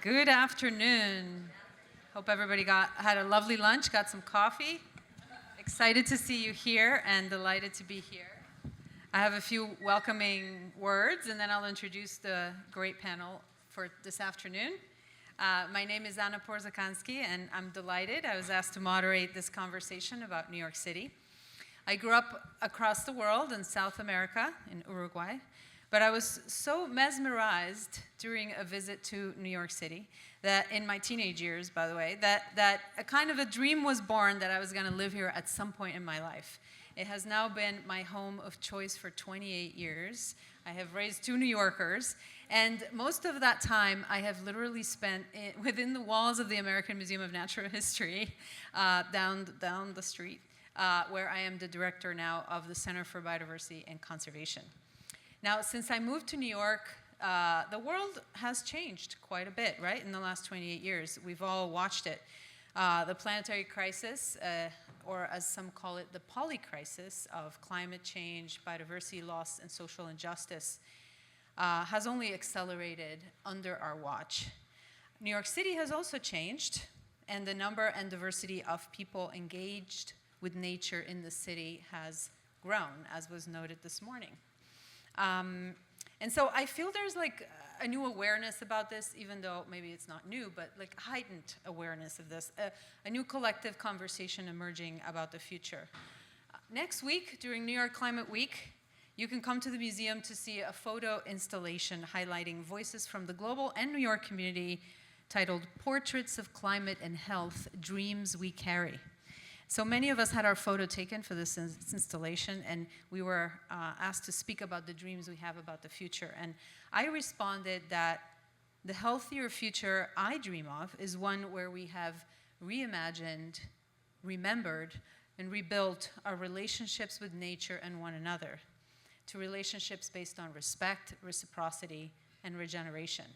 Good afternoon. Hope everybody had a lovely lunch, got some coffee. Excited to see you here and delighted to be here. I have a few welcoming words and then I'll introduce the great panel for this afternoon. My name is Anna Porzakansky and I'm delighted. I was asked to moderate this conversation about New York City. I grew up across the world in South America, in Uruguay. But I was so mesmerized during a visit to New York City, that in my teenage years, by the way, that a kind of a dream was born that I was going to live here at some point in my life. It has now been my home of choice for 28 years. I have raised 2 New Yorkers, and most of that time I have literally spent within the walls of the American Museum of Natural History, down the street, where I am the director now of the Center for Biodiversity and Conservation. Now, since I moved to New York, the world has changed quite a bit, right, in the last 28 years. We've all watched it. The planetary crisis, or as some call it, the polycrisis of climate change, biodiversity loss, and social injustice, has only accelerated under our watch. New York City has also changed, and the number and diversity of people engaged with nature in the city has grown, as was noted this morning. And so I feel there's like a new awareness about this, even though maybe it's not new, but like heightened awareness of this, a new collective conversation emerging about the future. Next week, during New York Climate Week, you can come to the museum to see a photo installation highlighting voices from the global and New York community titled Portraits of Climate and Health, Dreams We Carry. So many of us had our photo taken for this installation, and we were asked to speak about the dreams we have about the future. And I responded that the healthier future I dream of is one where we have reimagined, remembered, and rebuilt our relationships with nature and one another to relationships based on respect, reciprocity, and regeneration.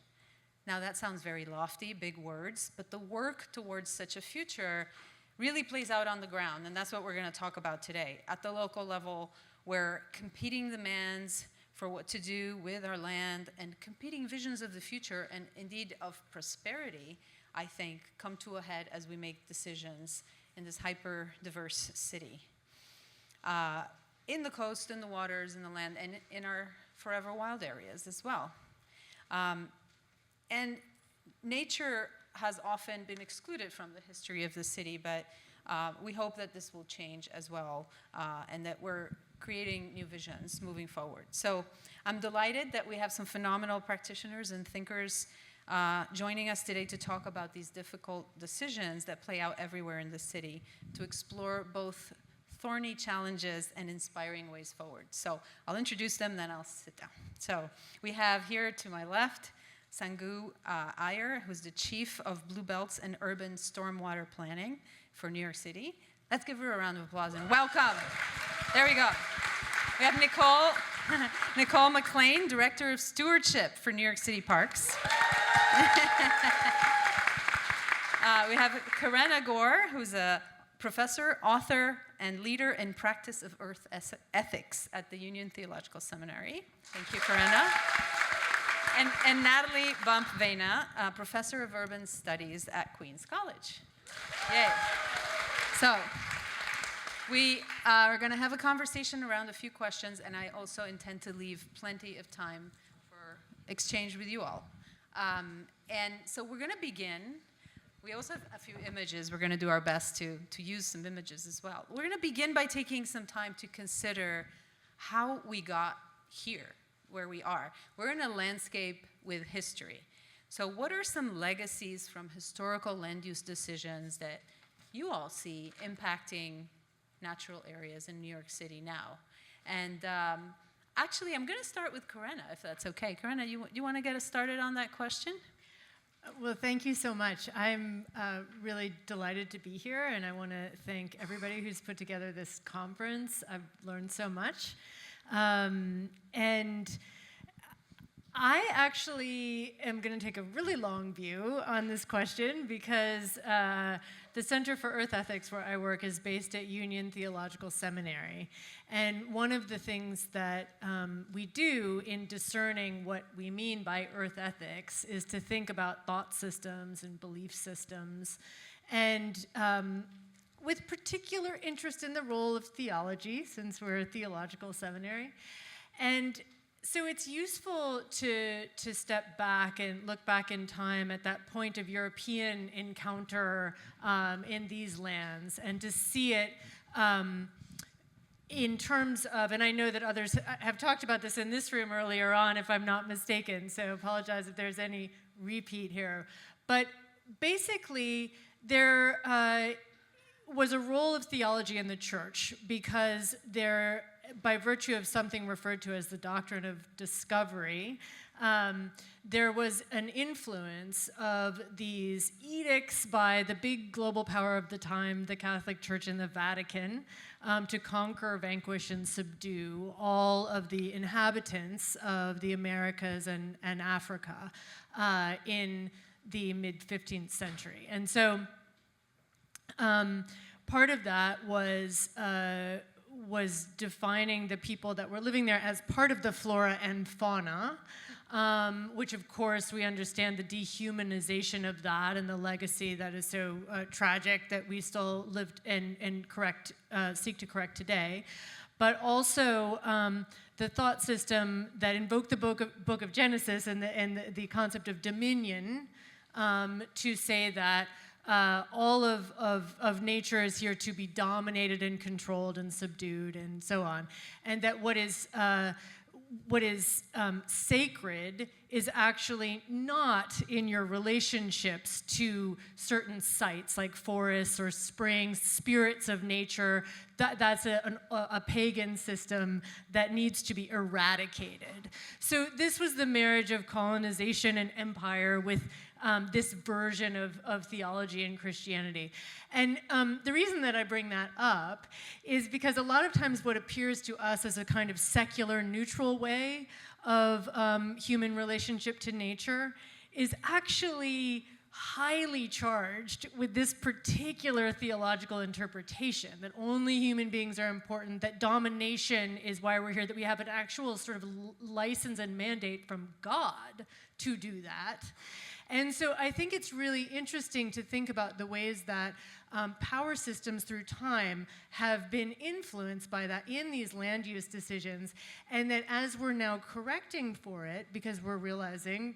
Now that sounds very lofty, big words, but the work towards such a future really plays out on the ground, and that's what we're going to talk about today. At the local level, where competing demands for what to do with our land and competing visions of the future and indeed of prosperity, I think, come to a head as we make decisions in this hyper-diverse city. In the coast, in the waters, in the land, and in our forever wild areas as well. And nature has often been excluded from the history of the city, but we hope that this will change as well, and that we're creating new visions moving forward. So I'm delighted that we have some phenomenal practitioners and thinkers joining us today to talk about these difficult decisions that play out everywhere in the city, to explore both thorny challenges and inspiring ways forward. So I'll introduce them, then I'll sit down. So we have here to my left, Sangu Iyer, who's the Chief of Blue Belts and Urban Stormwater Planning for New York City. Let's give her a round of applause and welcome. There we go. We have Nicole McLean, Director of Stewardship for New York City Parks. We have Karena Gore, who's a professor, author, and leader in practice of earth ethics at the Union Theological Seminary. Thank you, Karena. And Natalie Bump-Vena, Professor of Urban Studies at Queens College. Yay. So, we are going to have a conversation around a few questions, and I also intend to leave plenty of time for exchange with you all. And so we're going to begin. We also have a few images. We're going to do our best to use some images as well. We're going to begin by taking some time to consider how we got here, where we are. We're in a landscape with history. So what are some legacies from historical land use decisions that you all see impacting natural areas in New York City now? And actually, I'm going to start with Karena, if that's okay. Karena, you want to get us started on that question? Well, thank you so much. I'm really delighted to be here, and I want to thank everybody who's put together this conference. I've learned so much. And I actually am going to take a really long view on this question because the Center for Earth Ethics, where I work, is based at Union Theological Seminary. And one of the things that we do in discerning what we mean by earth ethics is to think about thought systems and belief systems. And with particular interest in the role of theology, since we're a theological seminary. And so it's useful to step back and look back in time at that point of European encounter in these lands and to see it in terms of, and I know that others have talked about this in this room earlier on, if I'm not mistaken, so apologize if there's any repeat here. But basically, there was a role of theology in the church because there, by virtue of something referred to as the doctrine of discovery, there was an influence of these edicts by the big global power of the time, the Catholic Church and the Vatican, to conquer, vanquish, and subdue all of the inhabitants of the Americas and Africa in the mid-15th century. And so part of that was defining the people that were living there as part of the flora and fauna, which of course we understand the dehumanization of that and the legacy that is so tragic that we still live and seek to correct today. But also the thought system that invoked the book of Genesis and the concept of dominion to say that all of nature is here to be dominated and controlled and subdued and so on, and that what is sacred is actually not in your relationships to certain sites like forests or springs, spirits of nature. That's a pagan system that needs to be eradicated. So this was the marriage of colonization and empire with this version of theology and Christianity. And the reason that I bring that up is because a lot of times what appears to us as a kind of secular, neutral way of human relationship to nature is actually highly charged with this particular theological interpretation, that only human beings are important, that domination is why we're here, that we have an actual sort of license and mandate from God to do that. And so I think it's really interesting to think about the ways that power systems through time have been influenced by that in these land use decisions, and that as we're now correcting for it, because we're realizing,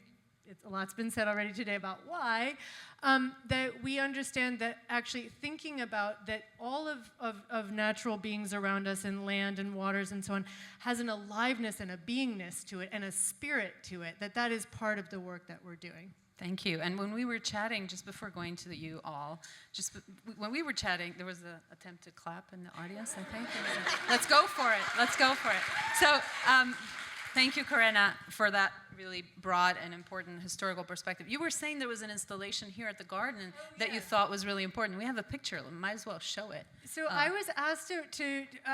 a lot's been said already today about why, that we understand that actually thinking about that all of natural beings around us in land and waters and so on has an aliveness and a beingness to it and a spirit to it, that is part of the work that we're doing. Thank you. And when we were chatting, just before going to you all, when we were chatting, there was an attempt to clap in the audience, I think. Let's go for it. Let's go for it. So thank you, Corinna, for that really broad and important historical perspective. You were saying there was an installation here at the garden that you thought was really important. We have a picture. Might as well show it. So I was asked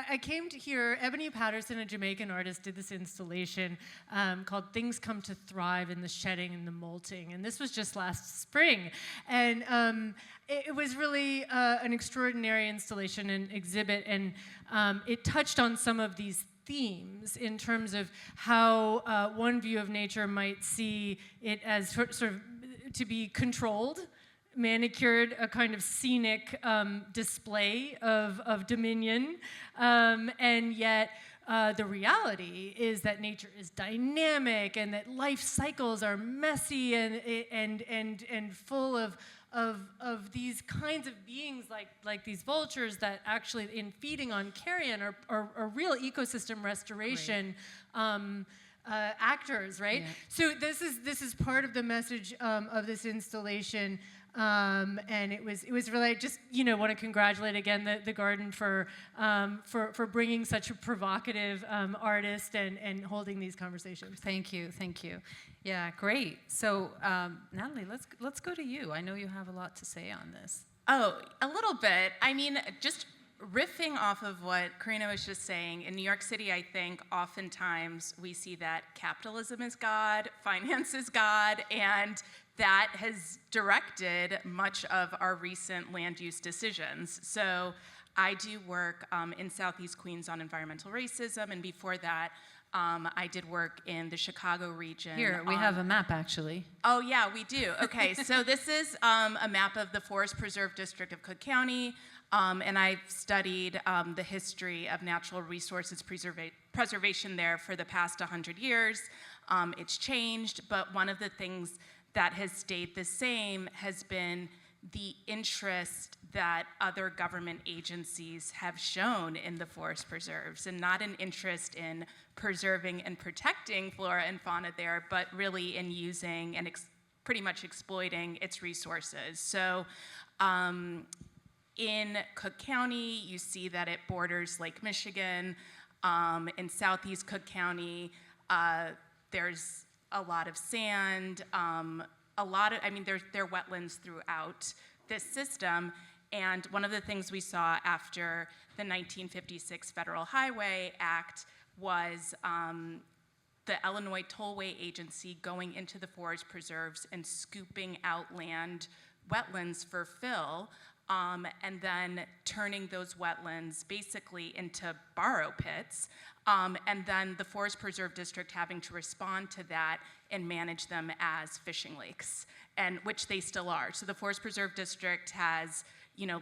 I came to here, Ebony Patterson, a Jamaican artist, did this installation called Things Come to Thrive in the Shedding and the Molting. And this was just last spring. And it was really an extraordinary installation and exhibit. And it touched on some of these themes in terms of how one view of nature might see it as sort of to be controlled, manicured, a kind of scenic display of dominion, and yet the reality is that nature is dynamic and that life cycles are messy and full of these kinds of beings like these vultures that actually, in feeding on carrion, are real ecosystem restoration actors, right? Yeah. So this is part of the message of this installation. And it was really, I just want to congratulate again the garden for bringing such a provocative artist and holding these conversations. Thank you. Yeah, great. So Natalie, let's go to you. I know you have a lot to say on this. Oh, a little bit. I mean, just riffing off of what Karina was just saying, in New York City, I think oftentimes we see that capitalism is God, finance is God, and that has directed much of our recent land use decisions. So I do work in Southeast Queens on environmental racism, and before that, I did work in the Chicago region. Here, we have a map, actually. Oh, yeah, we do. Okay, so this is a map of the Forest Preserve District of Cook County, and I've studied the history of natural resources preservation there for the past 100 years. It's changed, but one of the things that has stayed the same has been the interest that other government agencies have shown in the forest preserves, and not an interest in preserving and protecting flora and fauna there, but really in using and pretty much exploiting its resources. So in Cook County, you see that it borders Lake Michigan. In Southeast Cook County, there's a lot of sand, there are wetlands throughout this system. And one of the things we saw after the 1956 Federal Highway Act was the Illinois Tollway Agency going into the forest preserves and scooping out land wetlands for fill, and then turning those wetlands basically into borrow pits, and then the Forest Preserve District having to respond to that and manage them as fishing lakes, and which they still are. So the Forest Preserve District has,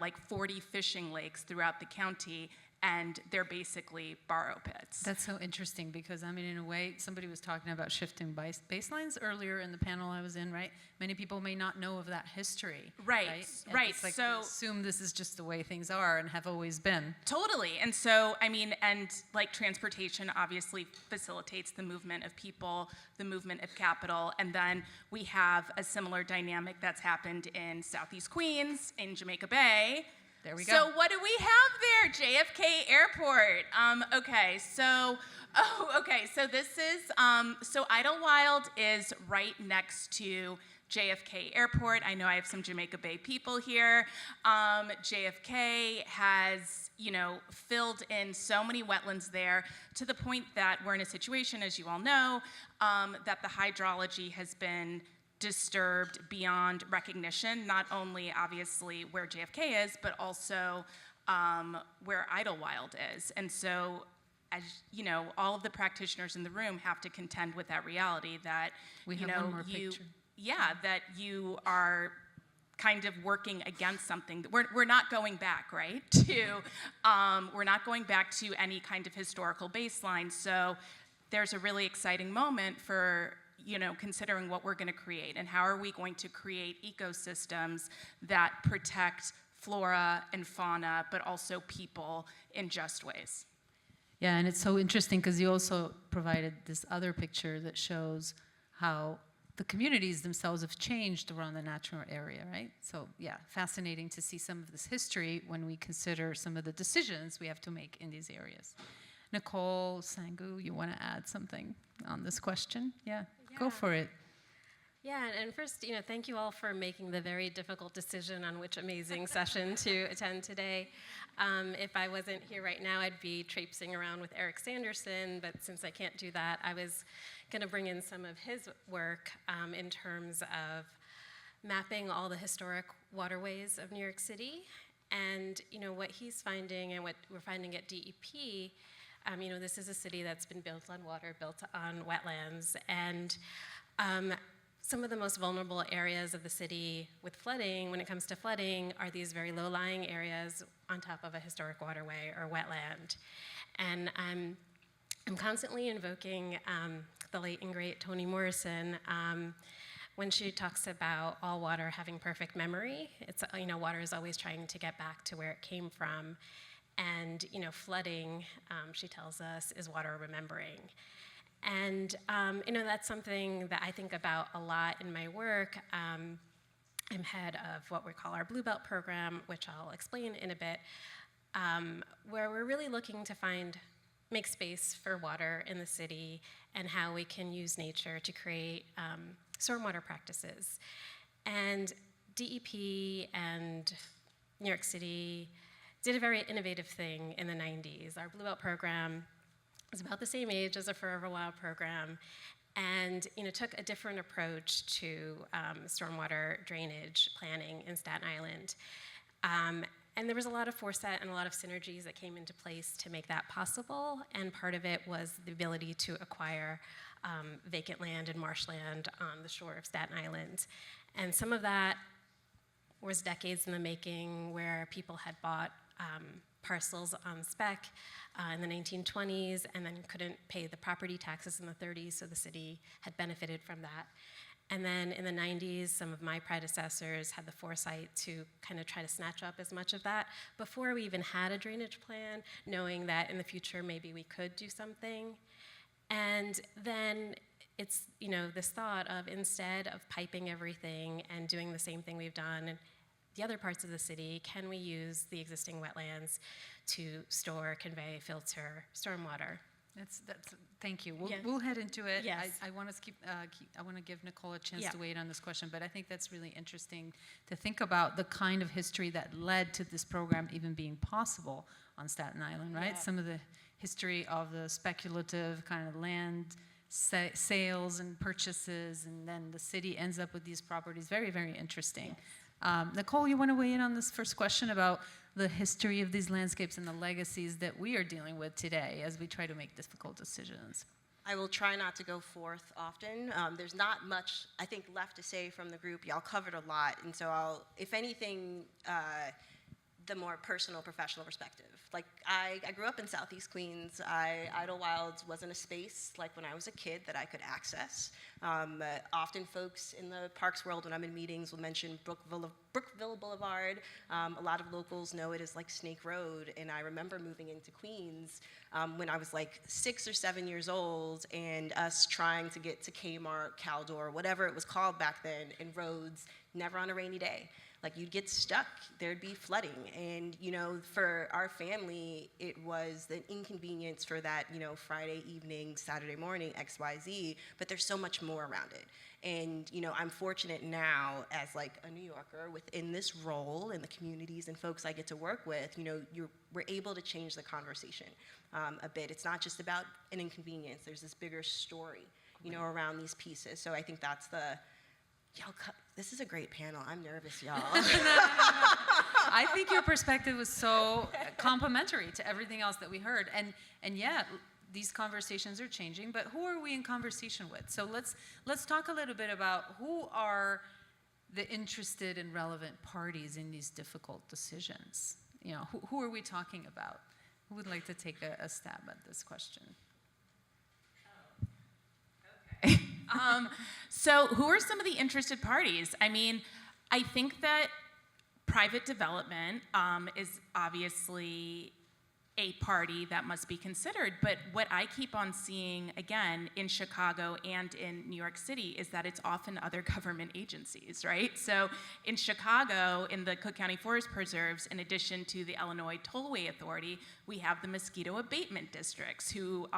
like 40 fishing lakes throughout the county, and they're basically borrow pits. That's so interesting because, in a way, somebody was talking about shifting baselines earlier in the panel I was in, right? Many people may not know of that history. Right. It's like so, assume this is just the way things are and have always been. Totally. And so, and like transportation obviously facilitates the movement of people, the movement of capital, and then we have a similar dynamic that's happened in Southeast Queens, in Jamaica Bay. There we go. So what do we have there? JFK Airport. So this is, so Idlewild is right next to JFK Airport. I know I have some Jamaica Bay people here. JFK has, filled in so many wetlands there to the point that we're in a situation, as you all know, that the hydrology has been disturbed beyond recognition, not only obviously where JFK is, but also where Idlewild is. And so, as you know, all of the practitioners in the room have to contend with that reality that we have one more picture. Yeah, that you are kind of working against something. We're not going back, right? We're not going back to any kind of historical baseline. So there's a really exciting moment for considering what we're going to create and how are we going to create ecosystems that protect flora and fauna, but also people in just ways. Yeah, and it's so interesting because you also provided this other picture that shows how the communities themselves have changed around the natural area, right? So yeah, fascinating to see some of this history when we consider some of the decisions we have to make in these areas. Nicole, Sangu, you want to add something on this question? Yeah. Go for it. Yeah, and first, thank you all for making the very difficult decision on which amazing session to attend today. If I wasn't here right now, I'd be traipsing around with Eric Sanderson, but since I can't do that, I was going to bring in some of his work in terms of mapping all the historic waterways of New York City. And, what he's finding and what we're finding at DEP, this is a city that's been built on water, built on wetlands, and some of the most vulnerable areas of the city with flooding, when it comes to flooding, are these very low-lying areas on top of a historic waterway or wetland. And I'm constantly invoking the late and great Toni Morrison when she talks about all water having perfect memory. It's, water is always trying to get back to where it came from. And, flooding, she tells us, is water remembering. And, that's something that I think about a lot in my work. I'm head of what we call our Blue Belt program, which I'll explain in a bit, where we're really looking to make space for water in the city and how we can use nature to create stormwater practices. And DEP and New York City did a very innovative thing in the 90s. Our Blue Belt program was about the same age as a Forever Wild program, and took a different approach to stormwater drainage planning in Staten Island. And there was a lot of foresight and a lot of synergies that came into place to make that possible, and part of it was the ability to acquire vacant land and marshland on the shore of Staten Island. And some of that was decades in the making, where people had bought parcels on spec in the 1920s and then couldn't pay the property taxes in the 30s, so the city had benefited from that. And then in the 90s, some of my predecessors had the foresight to kind of try to snatch up as much of that before we even had a drainage plan, knowing that in the future maybe we could do something. And then it's this thought of, instead of piping everything and doing the same thing we've done in the other parts of the city, can we use the existing wetlands to store, convey, filter stormwater? Thank you. Yeah. We'll head into it. Yes. I want to give Nicole a chance Yeah. to weigh in on this question, but I think that's really interesting to think about the kind of history that led to this program even being possible on Staten Island, right? Yeah. Some of the history of the speculative kind of land sales and purchases, and then the city ends up with these properties. Very, very interesting. Nicole, you want to weigh in on this first question about the history of these landscapes and the legacies that we are dealing with today as we try to make difficult decisions? I will try not to go forth often. There's not much, I think, left to say from the group. Y'all covered a lot, and so I'll, if anything, the more personal, professional perspective. Like, I grew up in Southeast Queens. Idlewilds wasn't a space, like when I was a kid, that I could access. Often folks in the parks world, when I'm in meetings, will mention Brookville Boulevard. A lot of locals know it as like Snake Road, and I remember moving into Queens when I was like 6 or 7 years old, and us trying to get to Kmart, Caldor, whatever it was called back then, in roads, never on a rainy day. Like, you'd get stuck, there'd be flooding. And, for our family, it was an inconvenience for that, Friday evening, Saturday morning, XYZ, but there's so much more around it. And, I'm fortunate now as like a New Yorker within this role in the communities and folks I get to work with, we're able to change the conversation a bit. It's not just about an inconvenience, there's this bigger story, around these pieces. So I think that's this is a great panel. I'm nervous, y'all. I think your perspective was so complementary to everything else that we heard. And yeah, these conversations are changing, but who are we in conversation with? So let's talk a little bit about who are the interested and relevant parties in these difficult decisions. Who are we talking about? Who would like to take a stab at this question? So who are some of the interested parties? I mean, I think that private development is obviously a party that must be considered, but what I keep on seeing, again, in Chicago and in New York City, is that it's often other government agencies, right? So in Chicago, in the Cook County Forest Preserves, in addition to the Illinois Tollway Authority, we have the mosquito abatement districts, who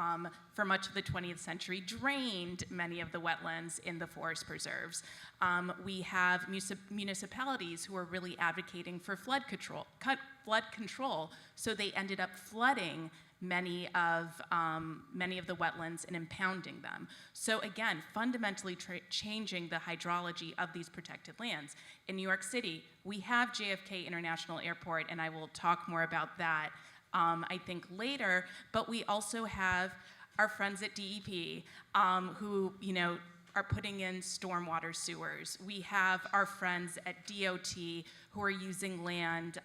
for much of the 20th century drained many of the wetlands in the forest preserves. We have municipalities who are really advocating for flood control, so they ended up flooding many of the wetlands and impounding them. So again, fundamentally changing the hydrology of these protected lands. In New York City, we have JFK International Airport, and I will talk more about that, I think, later, but we also have our friends at DEP, who, are putting in stormwater sewers. We have our friends at DOT who are using land,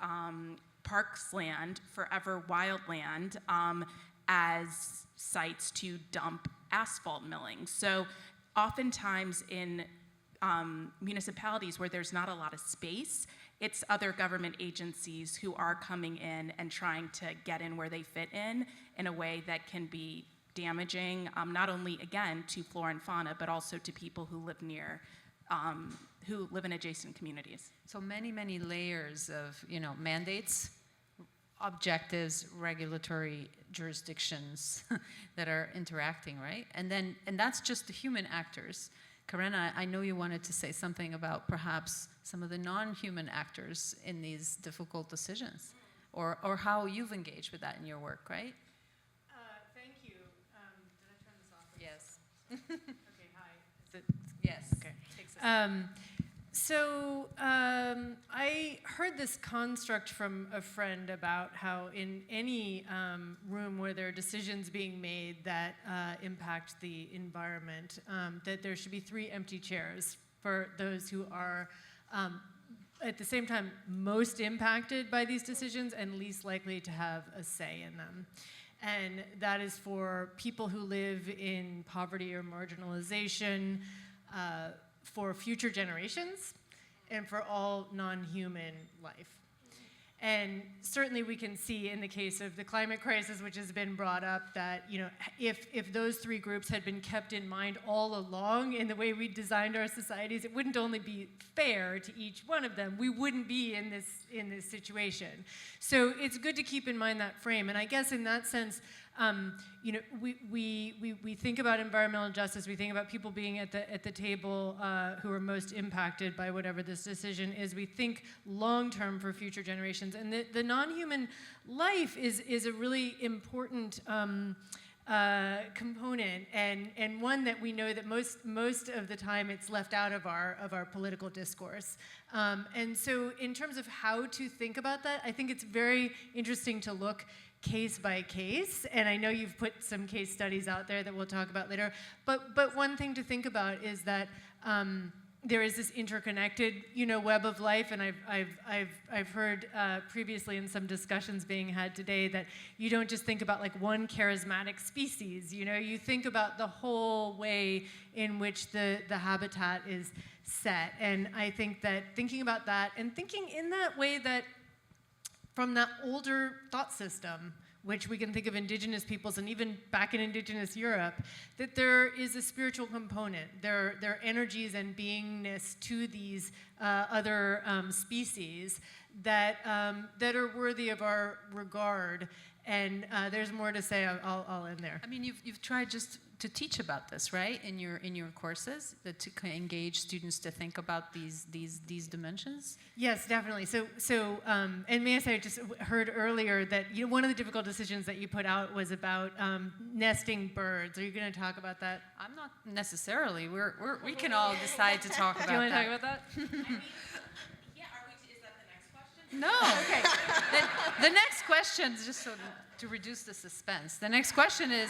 Parks land, forever wildland, as sites to dump asphalt milling. So oftentimes in municipalities where there's not a lot of space, it's other government agencies who are coming in and trying to get in where they fit in a way that can be damaging, not only, again, to flora and fauna, but also to people who live near, who live in adjacent communities. So many layers of, mandates, objectives, regulatory jurisdictions that are interacting, right? And that's just the human actors. Karena, I know you wanted to say something about perhaps some of the non-human actors in these difficult decisions, or how you've engaged with that in your work, right? Thank you. Did I turn this off? Yes. Okay, hi. Is it? Yes. Okay. Takes us- I heard this construct from a friend about how in any room where there are decisions being made that impact the environment, that there should be 3 empty chairs for those who are at the same time most impacted by these decisions and least likely to have a say in them. And that is for people who live in poverty or marginalization, for future generations, and for all non-human life. And certainly we can see in the case of the climate crisis, which has been brought up, that if those 3 groups had been kept in mind all along in the way we designed our societies, it wouldn't only be fair to each one of them, we wouldn't be in this situation. So it's good to keep in mind that frame. And I guess in that sense, we think about environmental justice, we think about people being at the table who are most impacted by whatever this decision is. We think long-term for future generations. And the non-human life is a really important component, and one that we know that most of the time it's left out of our political discourse. And so in terms of how to think about that, I think it's very interesting to look case by case, and I know you've put some case studies out there that we'll talk about later, but one thing to think about is that there is this interconnected, web of life, and I've heard previously in some discussions being had today that you don't just think about like one charismatic species, you think about the whole way in which the habitat is set. And I think that thinking about that and thinking in that way that from that older thought system, which we can think of indigenous peoples and even back in indigenous Europe, that there is a spiritual component. There are energies and beingness to these other species that are worthy of our regard. And there's more to say. I'll end there. I mean, you've tried just to teach about this, right? In your courses, to engage students to think about these dimensions. Yes, definitely. So, and may I say, I just heard earlier that one of the difficult decisions that you put out was about nesting birds. Are you going to talk about that? I'm not necessarily. We can all decide to talk about that. Do you want to talk about that? No. Okay. The next question, just so to reduce the suspense, the next question is,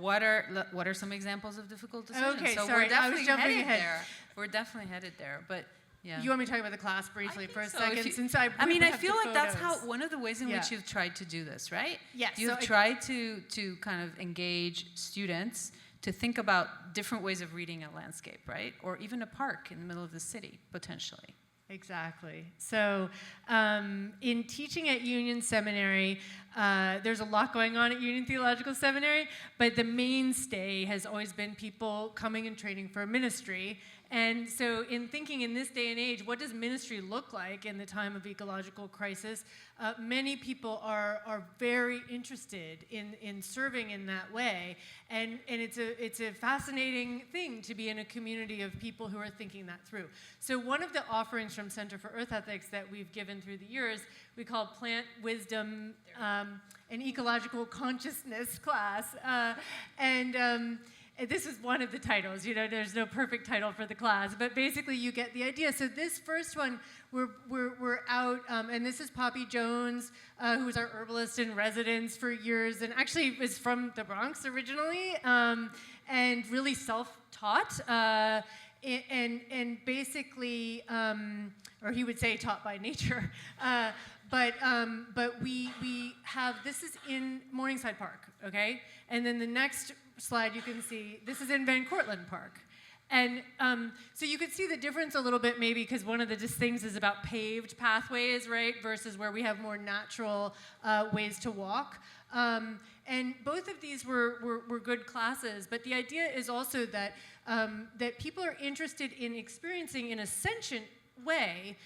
what are some examples of difficult decisions? Okay, so sorry, we're definitely I was jumping headed ahead. there. We're definitely headed there, but yeah. You want me to talk about the class briefly for a So second? I feel like that's how one of the ways in Yeah. which you've tried to do this, right? Yes. You've tried to kind of engage students to think about different ways of reading a landscape, right? Or even a park in the middle of the city, potentially. Exactly. So in teaching at Union Seminary, there's a lot going on at Union Theological Seminary, but the mainstay has always been people coming and training for ministry. And so in thinking in this day and age, what does ministry look like in the time of ecological crisis? Many people are very interested in serving in that way. And it's a fascinating thing to be in a community of people who are thinking that through. So one of the offerings from Center for Earth Ethics that we've given through the years, we call Plant Wisdom and Ecological Consciousness class. This is one of the titles, there's no perfect title for the class, but basically you get the idea. So this first one, we're out, and this is Poppy Jones, who was our herbalist in residence for years, and actually was from the Bronx originally, and really self-taught, and basically, or he would say taught by nature, but we have, this is in Morningside Park, okay? And then the next slide you can see, this is in Van Cortlandt Park. And so you could see the difference a little bit maybe because one of the things is about paved pathways, right, versus where we have more natural ways to walk. And both of these were good classes, but the idea is also that, that people are interested in experiencing in a sentient way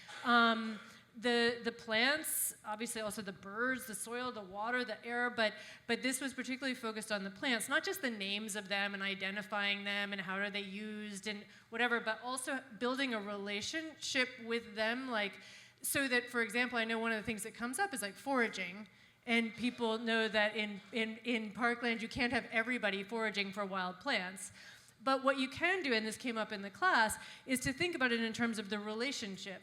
the plants, obviously also the birds, the soil, the water, the air, but this was particularly focused on the plants, not just the names of them and identifying them and how are they used and whatever, but also building a relationship with them, like so that, for example, I know one of the things that comes up is like foraging. And people know that in parkland, you can't have everybody foraging for wild plants. But what you can do, and this came up in the class, is to think about it in terms of the relationship.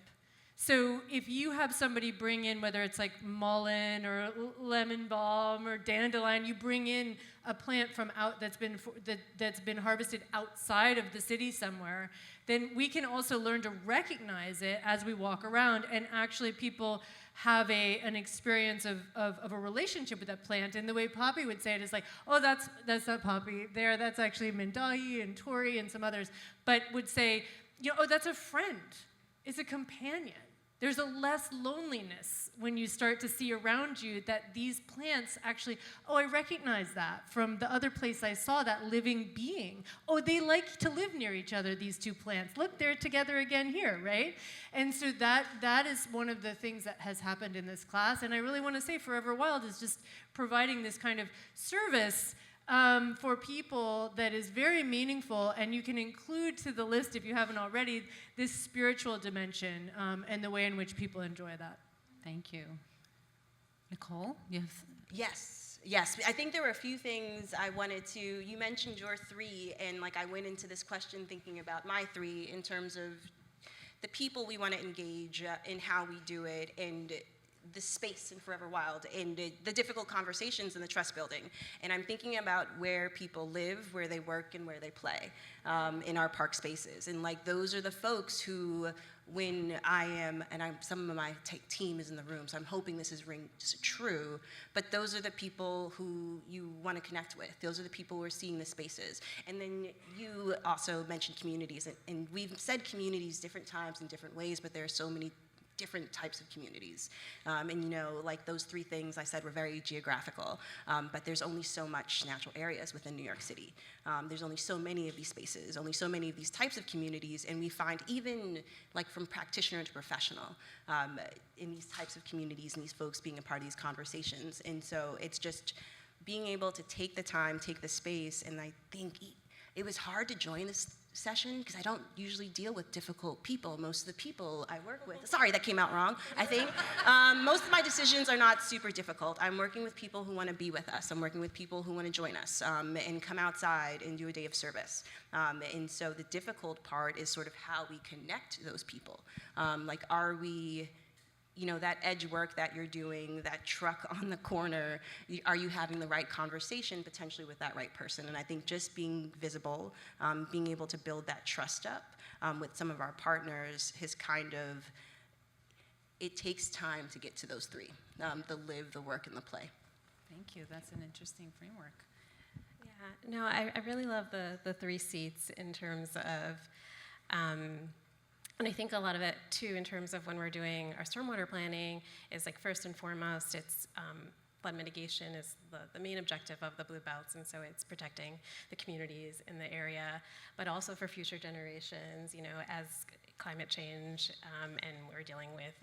So if you have somebody bring in, whether it's like mullein or lemon balm or dandelion, you bring in a plant from out that's been harvested outside of the city somewhere, then we can also learn to recognize it as we walk around, and actually people have an experience of a relationship with that plant. And the way Poppy would say it is like, oh, that's not Poppy there, that's actually Mindayi and Tori and some others, but would say, oh, that's a friend, it's a companion. There's a less loneliness when you start to see around you that these plants actually, oh, I recognize that from the other place I saw that living being. Oh, they like to live near each other, these two plants. Look, they're together again here, right? And so that is one of the things that has happened in this class. And I really want to say Forever Wild is just providing this kind of service for people that is very meaningful, and you can include to the list, if you haven't already, this spiritual dimension and the way in which people enjoy that. Thank you. Nicole, you have... Yes. I think there were a few things I wanted to, you mentioned your 3, and like I went into this question thinking about my 3 in terms of the people we want to engage in how we do it, and the space in Forever Wild, and the difficult conversations and the trust building. And I'm thinking about where people live, where they work, and where they play in our park spaces. And like those are the folks who, when some of my team is in the room, so I'm hoping this is true, but those are the people who you want to connect with. Those are the people who are seeing the spaces. And then you also mentioned communities, and we've said communities different times in different ways, but there are so many different types of communities. And like those 3 things I said were very geographical, but there's only so much natural areas within New York City. There's only so many of these spaces, only so many of these types of communities, and we find even like from practitioner to professional in these types of communities and these folks being a part of these conversations. And so it's just being able to take the time, take the space, and I think it was hard to join this session because I don't usually deal with difficult people. Most of the people I work with, sorry, that came out wrong, I think. Most of my decisions are not super difficult. I'm working with people who want to be with us. I'm working with people who want to join us and come outside and do a day of service. And so the difficult part is sort of how we connect those people. Like, are we, that edge work that you're doing, that truck on the corner, are you having the right conversation potentially with that right person? And I think just being visible, being able to build that trust up with some of our partners has it takes time to get to those 3, the live, the work, and the play. Thank you. That's an interesting framework. Yeah, no, I really love the 3 seats in terms of, and I think a lot of it, too, in terms of when we're doing our stormwater planning, is like first and foremost, it's flood mitigation is the main objective of the Blue Belts, and so it's protecting the communities in the area, but also for future generations, as climate change and we're dealing with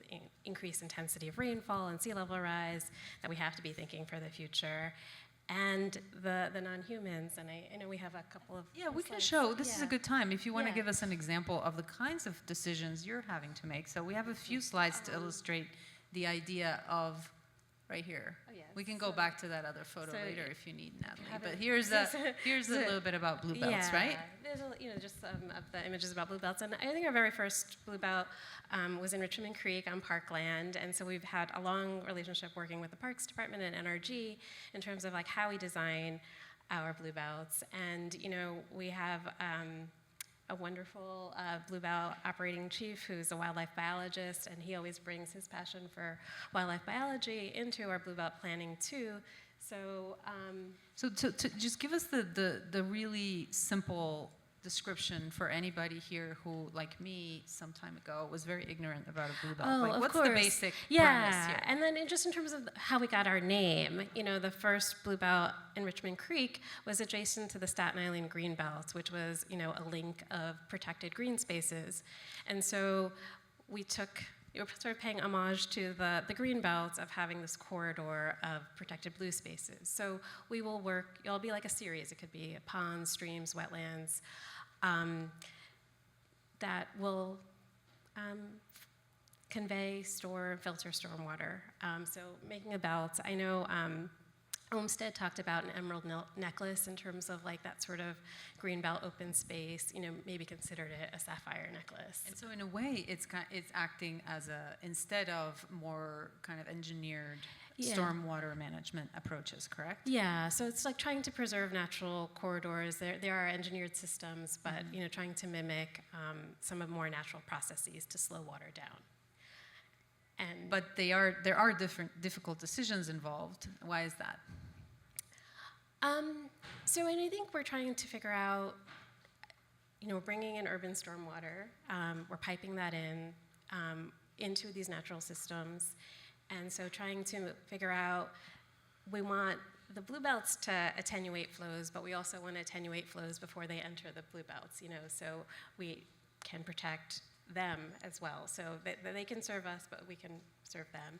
increased intensity of rainfall and sea level rise, that we have to be thinking for the future. And the non-humans, and I know we have a couple of we can slides. show, this is a good time, if you want to Yeah. give us an example of the kinds of decisions you're having to make. So we have a few slides to illustrate the idea of, right here. Oh, yes. We can go back to that other photo So later if you need, Natalie. have But it- here's a little bit about Blue Belts, right? There's just some of the images about Blue Belts, and I think our very first Blue Belt was in Richmond Creek on Parkland, and so we've had a long relationship working with the Parks Department and NRG in terms of like how we design our Blue Belts, and we have a wonderful Blue Belt operating chief who's a wildlife biologist, and he always brings his passion for wildlife biology into our Blue Belt planning too. So, So to just give us the really simple description for anybody here who, like me, some time ago, was very ignorant about a Blue Belt. Oh, like, of what's course. the basic premise Yeah, here? and then just in terms of how we got our name, the first Blue Belt in Richmond Creek was adjacent to the Staten Island Green Belt, which was, a link of protected green spaces. And so we were sort of paying homage to the green belts of having this corridor of protected blue spaces. So we will work, it'll be like a series. It could be ponds, streams, wetlands, that will convey, store, and filter stormwater. So making a belt. I know Olmsted talked about an emerald necklace in terms of like that sort of green belt open space, maybe considered it a sapphire necklace. And so in a way, it's acting as instead of more kind of engineered stormwater management approaches, correct? Yeah, so it's like trying to preserve natural corridors. There are engineered systems, but trying to mimic some of more natural processes to slow water down. But there are difficult decisions involved. Why is that? So I think we're trying to figure out, we're bringing in urban stormwater, we're piping that into these natural systems, and so trying to figure out, we want the blue belts to attenuate flows, but we also want to attenuate flows before they enter the blue belts, so we can protect them as well, so that they can serve us, but we can serve them.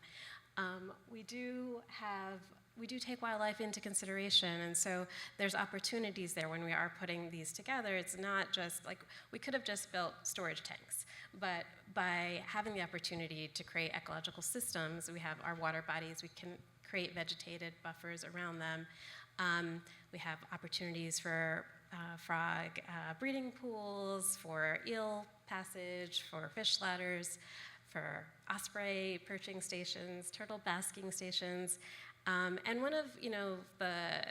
We do take wildlife into consideration, and so there's opportunities there when we are putting these together. It's not just like, we could have just built storage tanks, but by having the opportunity to create ecological systems, we have our water bodies, we can create vegetated buffers around them. We have opportunities for frog breeding pools, for eel passage, for fish ladders, for osprey perching stations, turtle basking stations. And one of the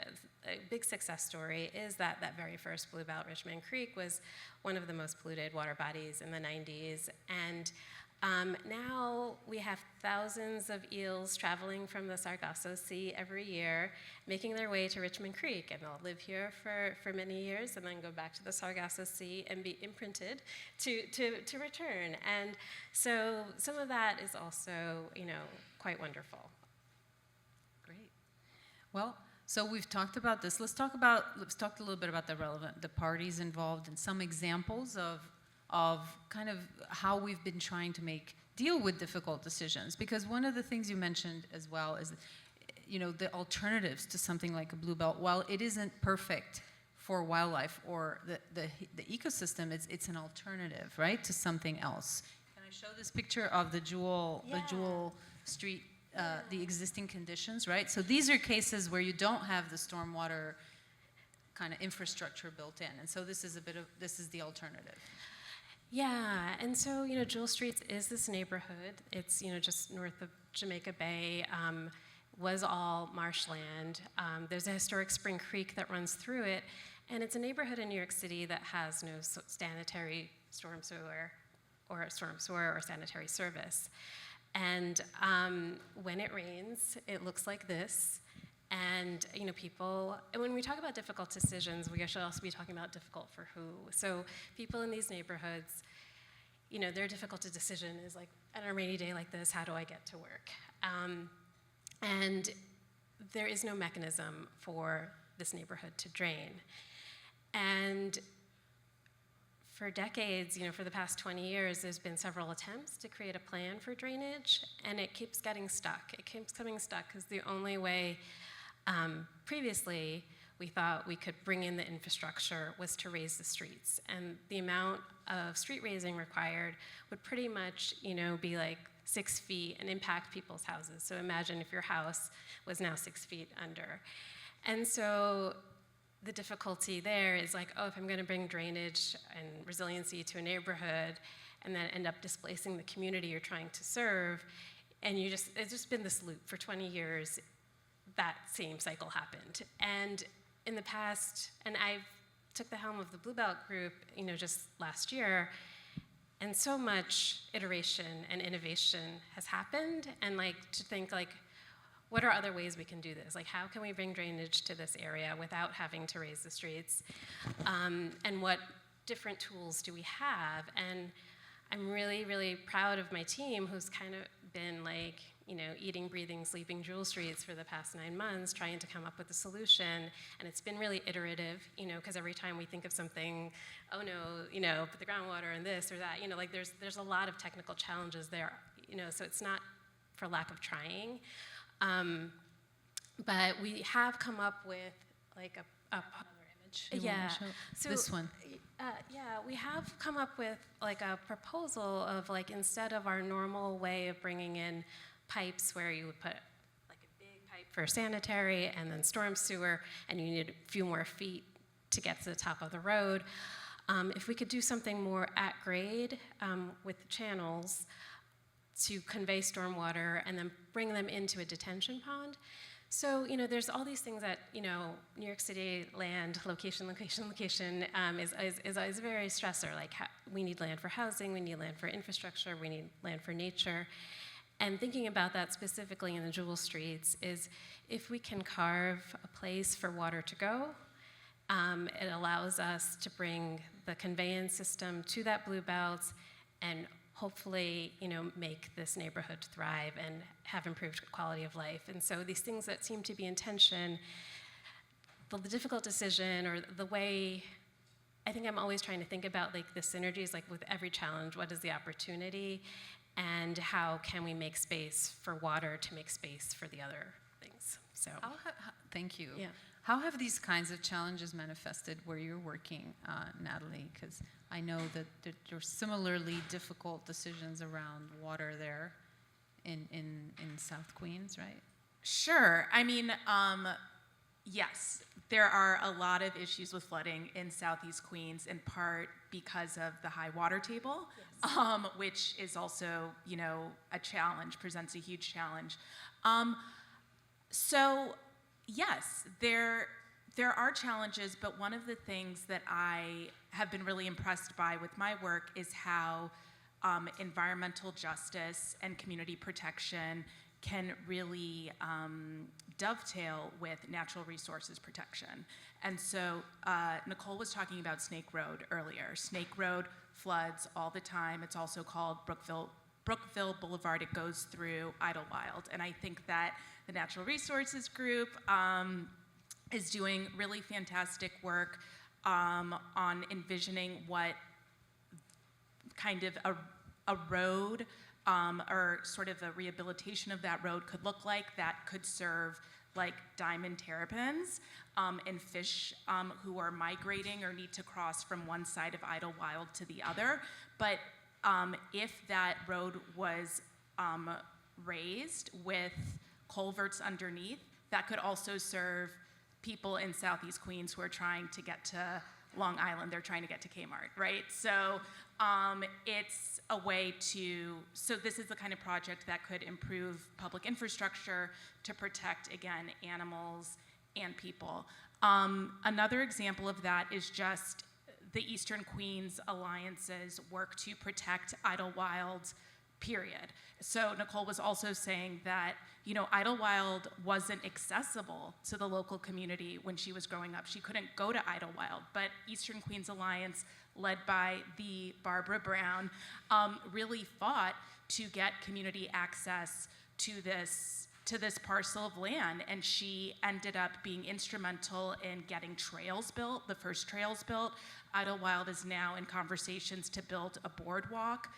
big success story is that very first blue belt, Richmond Creek, was one of the most polluted water bodies in the 90s. And now we have thousands of eels traveling from the Sargasso Sea every year, making their way to Richmond Creek, and they'll live here for many years and then go back to the Sargasso Sea and be imprinted to return. And so some of that is also, quite wonderful. Great. Well, so we've talked about this. Let's talk a little bit about the parties involved and some examples of kind of how we've been trying to deal with difficult decisions. Because one of the things you mentioned as well is, the alternatives to something like a blue belt. While it isn't perfect for wildlife or the ecosystem, it's an alternative, right, to something else. Can I show this picture of the Jewel Street, the existing conditions, right? So these are cases where you don't have the stormwater kind of infrastructure built in, and so this is the alternative. Yeah, and so, Jewel Street is this neighborhood. It's, just north of Jamaica Bay, was all marshland. There's a historic Spring Creek that runs through it, and it's a neighborhood in New York City that has no sanitary storm sewer or sanitary service. And when it rains, it looks like this. And people, and when we talk about difficult decisions, we should also be talking about difficult for who. So people in these neighborhoods, their difficult decision is like, on a rainy day like this, how do I get to work? And there is no mechanism for this neighborhood to drain. And for decades, for the past 20 years, there's been several attempts to create a plan for drainage, and it keeps getting stuck. It keeps coming stuck because the only way previously we thought we could bring in the infrastructure was to raise the streets, and the amount of street raising required would pretty much be like 6 feet and impact people's houses. So imagine if your house was now 6 feet under. And so the difficulty there is like, if I'm going to bring drainage and resiliency to a neighborhood and then end up displacing the community you're trying to serve, and it's just been this loop for 20 years. That same cycle happened. And in the past, and I took the helm of the Blue Belt group, just last year, and so much iteration and innovation has happened, and to think what are other ways we can do this? How can we bring drainage to this area without having to raise the streets? And what different tools do we have? And I'm really, really proud of my team, who's kind of been eating, breathing, sleeping Jewel Streets for the past 9 months, trying to come up with a solution. And it's been really iterative, because every time we think of something, put the groundwater in this or that, there's a lot of technical challenges there, so it's not for lack of trying. But we have come up with a Another image. Yeah. So this one. Yeah, we have come up with like a proposal of like instead of our normal way of bringing in pipes where you would put like a big pipe for sanitary and then storm sewer and you need a few more feet to get to the top of the road, if we could do something more at grade with channels to convey stormwater and then bring them into a detention pond. So, there's all these things that, New York City land, location is very stressor. Like, we need land for housing, we need land for infrastructure, we need land for nature. And thinking about that specifically in the Jewel Streets is if we can carve a place for water to go, it allows us to bring the conveyance system to that blue belt and hopefully, make this neighborhood thrive and have improved quality of life. And so these things that seem to be in tension, the difficult decision or the way, I think I'm always trying to think about like the synergies, like with every challenge, what is the opportunity and how can we make space for water to make space for the other things, so. Thank you. Yeah. How have these kinds of challenges manifested where you're working, Natalie? Because I know that there are similarly difficult decisions around water there in South Queens, right? Sure. I mean, yes, there are a lot of issues with flooding in Southeast Queens, in part because of the high water table, yes. Which is also, a challenge, presents a huge challenge. So, yes, there are challenges, but one of the things that I have been really impressed by with my work is how environmental justice and community protection can really dovetail with natural resources protection. And so Nicole was talking about Snake Road earlier. Snake Road floods all the time. It's also called Brookville Boulevard. It goes through Idlewild. And I think that the Natural Resources Group is doing really fantastic work on envisioning what kind of a road or sort of a rehabilitation of that road could look like that could serve like diamond terrapins and fish who are migrating or need to cross from one side of Idlewild to the other. But if that road was raised with culverts underneath, that could also serve people in Southeast Queens who are trying to get to Long Island. They're trying to get to Kmart, right? So it's a way so this is the kind of project that could improve public infrastructure to protect, again, animals and people. Another example of that is just the Eastern Queens Alliance's work to protect Idlewild, period. So Nicole was also saying that, Idlewild wasn't accessible to the local community when she was growing up. She couldn't go to Idlewild, but Eastern Queens Alliance, led by the Barbara Brown, really fought to get community access to this parcel of land, and she ended up being instrumental in getting trails built, the first trails built. Idlewild is now in conversations to build a boardwalk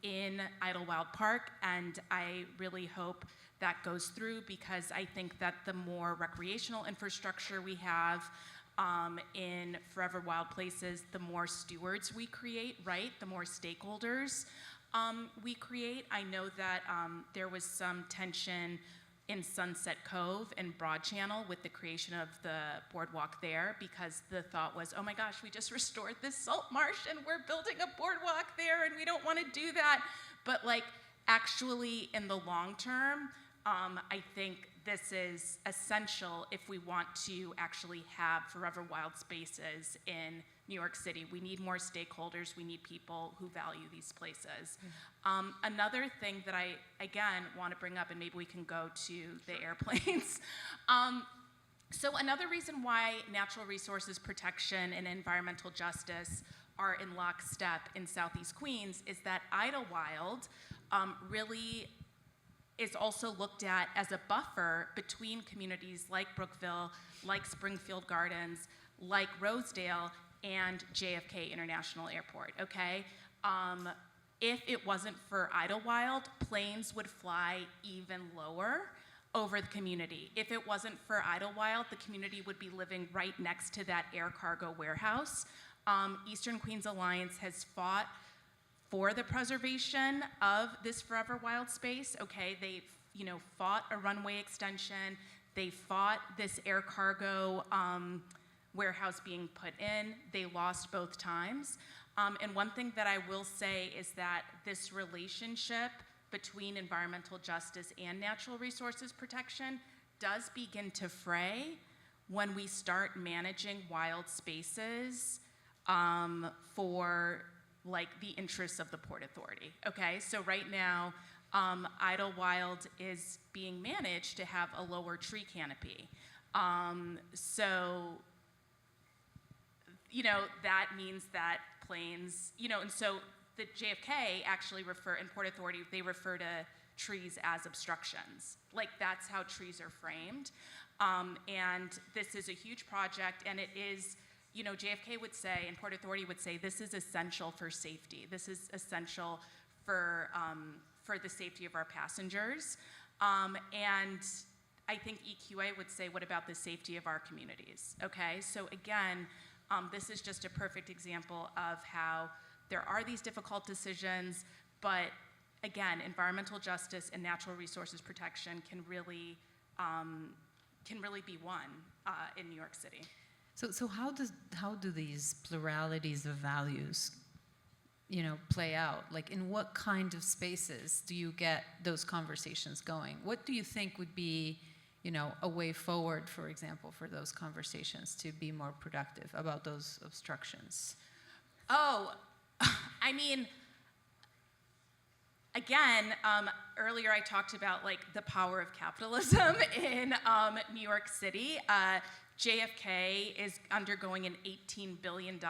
in Idlewild Park, and I really hope that goes through because I think that the more recreational infrastructure we have in Forever Wild Places, the more stewards we create, right? The more stakeholders we create. I know that there was some tension in Sunset Cove and Broad Channel with the creation of the boardwalk there because the thought was, oh my gosh, we just restored this salt marsh and we're building a boardwalk there and we don't want to do that. But like actually in the long term, I think this is essential if we want to actually have forever wild spaces in New York City. We need more stakeholders. We need people who value these places. Another thing that I, again, want to bring up, and maybe we can go to the airplanes. So another reason why natural resources protection and environmental justice are in lockstep in Southeast Queens is that Idlewild really is also looked at as a buffer between communities like Brookville, like Springfield Gardens, like Rosedale, and JFK International Airport, okay? If it wasn't for Idlewild, planes would fly even lower over the community. If it wasn't for Idlewild, the community would be living right next to that air cargo warehouse. Eastern Queens Alliance has fought for the preservation of this forever wild space. Okay, they fought a runway extension. They fought this air cargo warehouse being put in. They lost both times. And one thing that I will say is that this relationship between environmental justice and natural resources protection does begin to fray when we start managing wild spaces for like the interests of the Port Authority. Okay, so right now, Idlewild is being managed to have a lower tree canopy. That means that planes, and so the JFK actually and Port Authority, they refer to trees as obstructions. Like, that's how trees are framed. And this is a huge project, and it is, JFK would say, and Port Authority would say, this is essential for safety. This is essential for the safety of our passengers. And I think EQA would say, what about the safety of our communities? Okay, so again, this is just a perfect example of how there are these difficult decisions, but again, environmental justice and natural resources protection can really be won in New York City. So how do these pluralities of values, play out? Like, in what kind of spaces do you get those conversations going? What do you think would be, a way forward, for example, for those conversations to be more productive about those obstructions? Oh, I mean, again, earlier I talked about like the power of capitalism in New York City. JFK is undergoing an $18 billion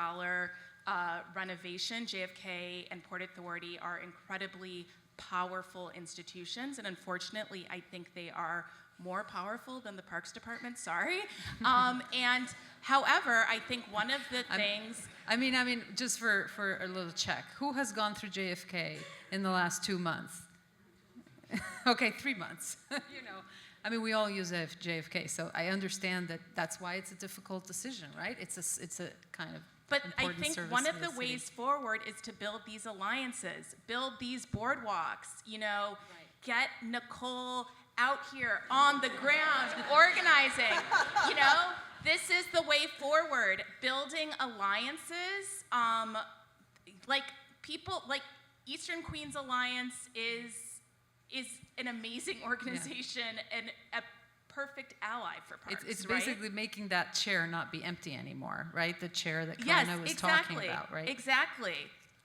renovation. JFK and Port Authority are incredibly powerful institutions, and unfortunately, I think they are more powerful than the Parks Department, sorry. And however, I think one of the things... I mean, just for a little check, who has gone through JFK in the last 2 months? Okay, 3 months. We all use JFK, so I understand that that's why it's a difficult decision, right? It's a kind of But I important think service one to of the the city. ways forward is to build these alliances, build these boardwalks, get Nicole out here on the ground organizing, This is the way forward, building alliances, like Eastern Queens Alliance is an amazing organization and a perfect ally for Parks. It's right? basically making that chair not be empty anymore, right? The chair that Yes, Karina was exactly. talking about, right? Exactly.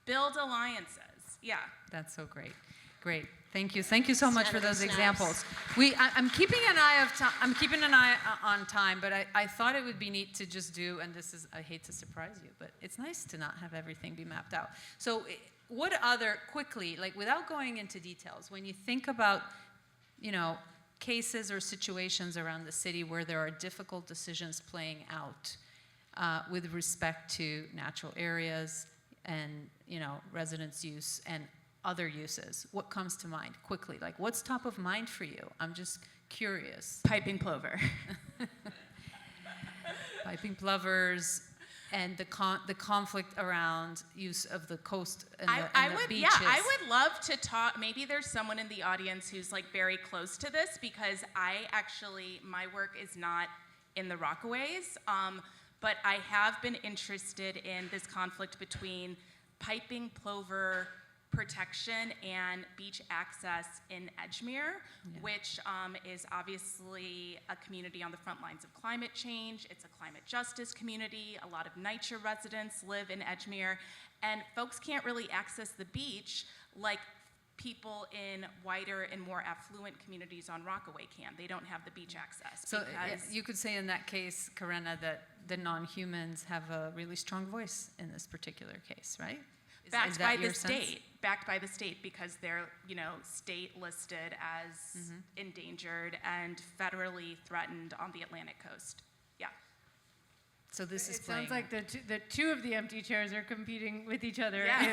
Build alliances. Yeah. That's so great. Great. Thank you. Thank you so much for those Snaps. examples. I'm keeping an eye on time, but I thought it would be neat to just do, and I hate to surprise you, but it's nice to not have everything be mapped out. So what other, quickly, like without going into details, when you think about, cases or situations around the city where there are difficult decisions playing out with respect to natural areas and, residence use and other uses, what comes to mind quickly? Like, what's top of mind for you? I'm just curious. Piping plover. Piping plovers and the conflict around use of the coast and the beaches. Yeah, I would love to talk. Maybe there's someone in the audience who's like very close to this, because my work is not in the Rockaways, but I have been interested in this conflict between piping plover protection and beach access in Edgemere, which is obviously a community on the front lines of climate change. It's a climate justice community. A lot of NYCHA residents live in Edgemere, and folks can't really access the beach like people in wider and more affluent communities on Rockaway can. They don't have the beach access. So you could say in that case, Karina, that the non-humans have a really strong voice in this particular case, right? Backed by the state, because they're, state listed as endangered and federally threatened on the Atlantic coast. Yeah. So this is It sounds playing. like the two of the empty chairs are competing with each other. Yeah.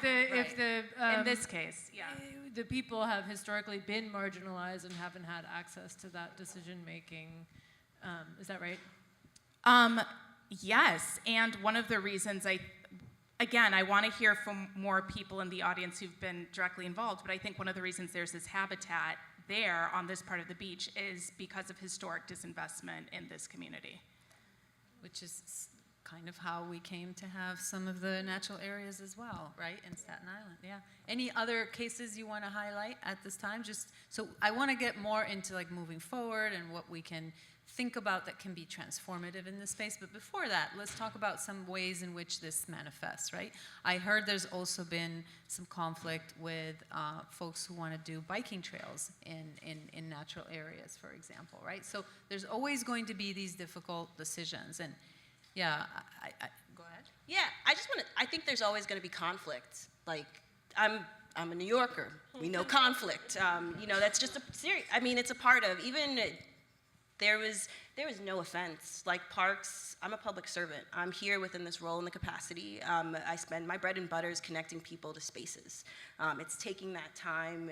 If the In this case, yeah. the people have historically been marginalized and haven't had access to that decision making. Is that right? Yes, and one of the reasons I want to hear from more people in the audience who've been directly involved, but I think one of the reasons there's this habitat there on this part of the beach is because of historic disinvestment in this community. Which is kind of how we came to have some of the natural areas as well, right, in Staten Island, yeah. Any other cases you want to highlight at this time? Just, so I want to get more into like moving forward and what we can think about that can be transformative in this space, but before that, let's talk about some ways in which this manifests, right? I heard there's also been some conflict with folks who want to do biking trails in natural areas, for example, right? So there's always going to be these difficult decisions, and yeah, I go ahead. Yeah, I think there's always going to be conflict. Like, I'm a New Yorker. We know conflict. That's just it's a part of, even there was no offense. Like Parks, I'm a public servant. I'm here within this role and the capacity. I spend my bread and butter is connecting people to spaces. It's taking that time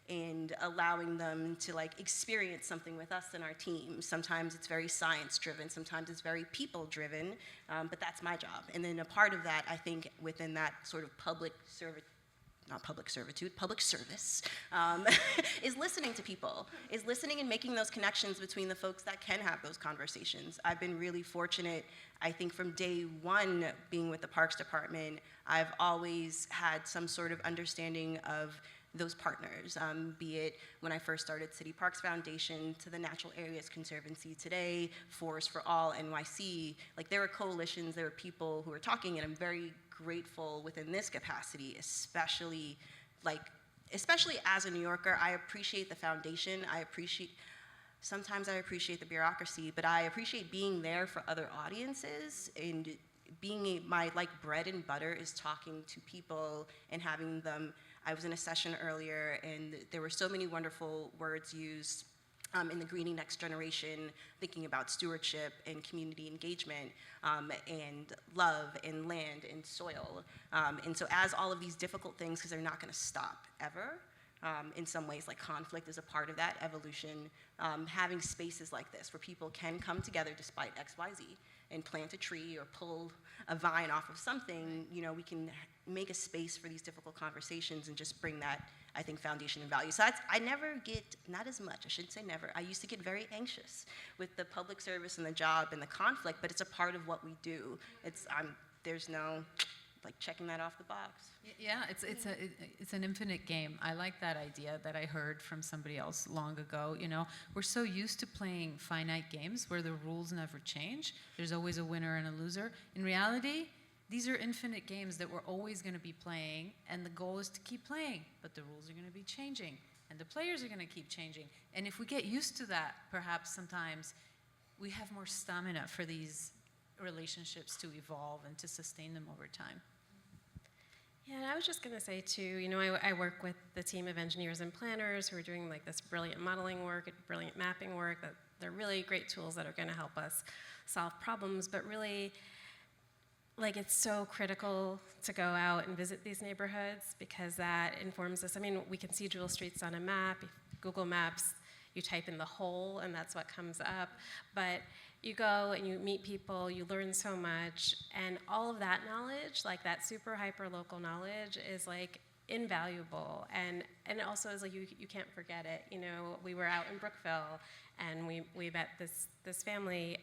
and allowing them to like experience something with us and our team. Sometimes it's very science driven, sometimes it's very people driven, but that's my job. And then a part of that, I think within that sort of public service is listening to people, is listening and making those connections between the folks that can have those conversations. I've been really fortunate, I think from day one being with the Parks Department, I've always had some sort of understanding of those partners, be it when I first started City Parks Foundation to the Natural Areas Conservancy today, Forest for All, NYC. Like there were coalitions, there were people who were talking, and I'm very grateful within this capacity, especially as a New Yorker. I appreciate the foundation. Sometimes I appreciate the bureaucracy, but I appreciate being there for other audiences, and my bread and butter is talking to people and having them. I was in a session earlier, and there were so many wonderful words used in the Greening Next Generation, thinking about stewardship and community engagement, and love and land and soil. And so as all of these difficult things, because they're not going to stop ever, in some ways, like conflict is a part of that evolution, having spaces like this where people can come together despite X, Y, Z, and plant a tree or pull a vine off of something, we can make a space for these difficult conversations and just bring that, I think, foundation and value. So I never get, not as much, I shouldn't say never, I used to get very anxious with the public service and the job and the conflict, but it's a part of what we do. There's no, checking that off the box. Yeah, it's an infinite game. I like that idea that I heard from somebody else long ago. We're so used to playing finite games where the rules never change. There's always a winner and a loser. In reality, these are infinite games that we're always going to be playing, and the goal is to keep playing, but the rules are going to be changing, and the players are going to keep changing. And if we get used to that, perhaps sometimes we have more stamina for these relationships to evolve and to sustain them over time. Yeah, and I was just going to say too, I work with the team of engineers and planners who are doing this brilliant modeling work, brilliant mapping work. That they're really great tools that are going to help us solve problems, but really, it's so critical to go out and visit these neighborhoods because that informs us. I mean, we can see Jewel Streets on a map, Google Maps, you type in the whole and that's what comes up. But you go and you meet people, you learn so much, and all of that knowledge, that super hyper local knowledge is invaluable. And it also is you can't forget it. We were out in Brookville and we met this family.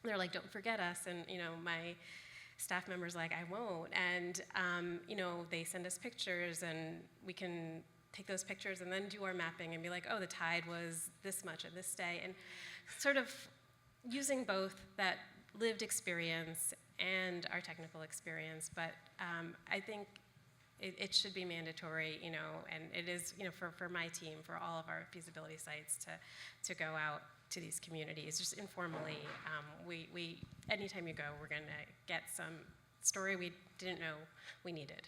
They're like, don't forget us. And, my staff member's like, I won't. And, they send us pictures and we can take those pictures and then do our mapping and be like, oh, the tide was this much at this day. And sort of using both that lived experience and our technical experience. But I think it should be mandatory, and it is, for my team, for all of our feasibility sites to go out to these communities, just informally. We anytime you go, we're going to get some story we didn't know we needed.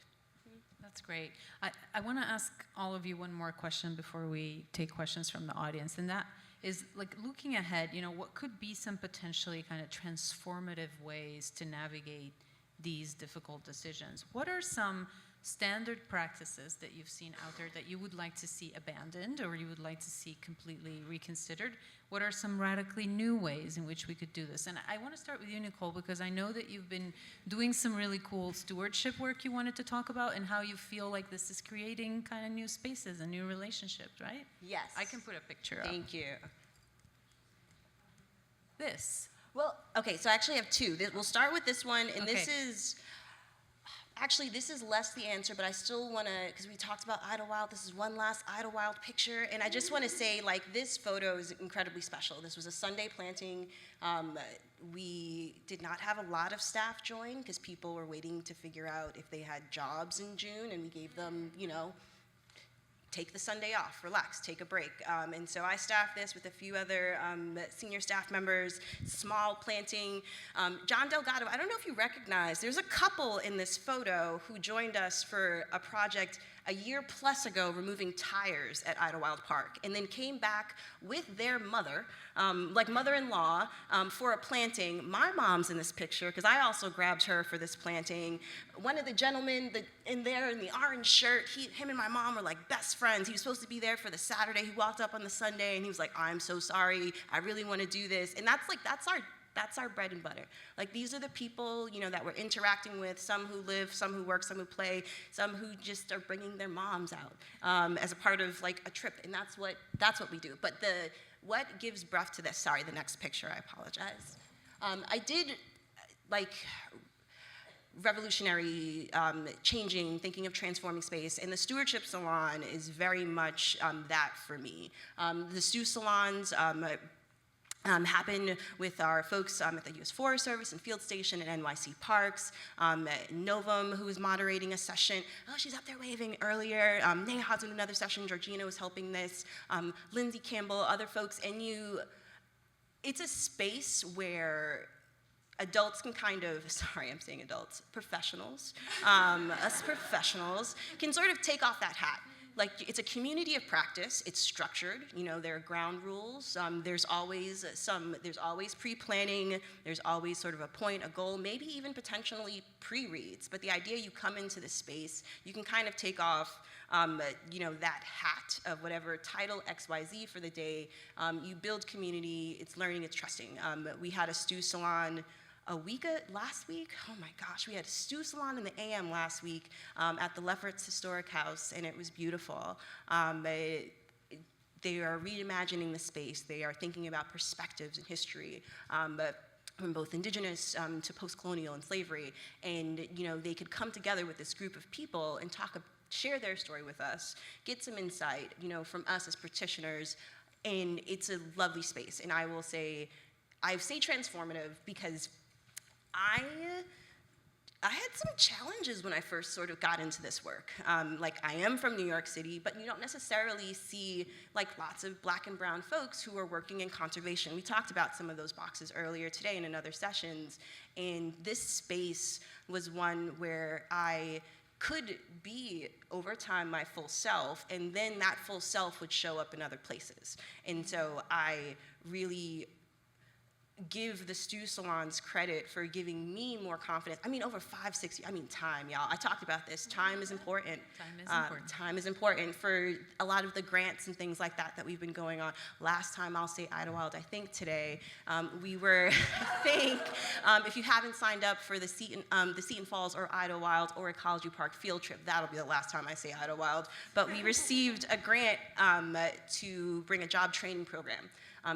That's great. I want to ask all of you one more question before we take questions from the audience, and that is looking ahead, what could be some potentially kind of transformative ways to navigate these difficult decisions? What are some standard practices that you've seen out there that you would like to see abandoned or you would like to see completely reconsidered? What are some radically new ways in which we could do this? And I want to start with you, Nicole, because I know that you've been doing some really cool stewardship work you wanted to talk about and how you feel like this is creating kind of new spaces and new relationships, right? Yes. I can put a picture up. Thank you. This. Well, okay, so I actually have two. We'll start with this one, and this Okay. is, actually, this is less the answer, but I still want to, because we talked about Idlewild, this is one last Idlewild picture, and I just want to say, like, this photo is incredibly special. This was a Sunday planting. We did not have a lot of staff join, because people were waiting to figure out if they had jobs in June, and we gave them, you know, take the Sunday off, relax, take a break. And so I staffed this with a few other senior staff members, small planting. John Delgado, I don't know if you recognize, there's a couple in this photo who joined us for a project a year plus ago removing tires at Idlewild Park, and then came back with their mother, like mother-in-law, for a planting. My mom's in this picture, because I also grabbed her for this planting. One of the gentlemen in there in the orange shirt, him and my mom were like best friends. He was supposed to be there for the Saturday. He walked up on the Sunday, and he was like, I'm so sorry. I really want to do this. And that's our bread and butter. Like, these are the people, you know, that we're interacting with, some who live, some who work, some who play, some who just are bringing their moms out as a part of, like, a trip, and that's what we do. But what gives breath to this, sorry, the next picture, I apologize. I did, like, revolutionary changing, thinking of transforming space, and the Stewardship Salon is very much that for me. The Stew Salons happen with our folks at the U.S. Forest Service and Field Station and NYC Parks. Novum, who is moderating a session. Oh, she's up there waving earlier. Neha's in another session. Georgina was helping this. Lindsay Campbell, other folks. And it's a space where adults can kind of, sorry, I'm saying adults, professionals, us professionals can sort of take off that hat. Like, it's a community of practice. It's structured. You know, there are ground rules. There's always pre-planning. There's always sort of a point, a goal, maybe even potentially pre-reads. But the idea, you come into this space, you can kind of take off, you know, that hat of whatever title XYZ for the day. You build community. It's learning. It's trusting. We had a stew salon last week. Oh my gosh, we had a stew salon in the AM last week at the Lefferts Historic House, and it was beautiful. They are reimagining the space. They are thinking about perspectives and history, but from both indigenous to post-colonial and slavery. And, you know, they could come together with this group of people and share their story with us, get some insight, you know, from us as practitioners. And it's a lovely space. And I say transformative because I had some challenges when I first sort of got into this work. Like, I am from New York City, but you don't necessarily see, like, lots of Black and brown folks who are working in conservation. We talked about some of those boxes earlier today and in other sessions, and this space was one where I could be, over time, my full self, and then that full self would show up in other places. And so I really give the stew salons credit for giving me more confidence. I mean, over 5-6 years, I mean, time, y'all. I talked about this. Time is important. Time is important for a lot of the grants and things like that we've been going on. Last time, I'll say Idlewild, I think today, we were, if you haven't signed up for the Seton Falls or Idlewild or Ecology Park field trip, that'll be the last time I say Idlewild. But we received a grant to bring a job training program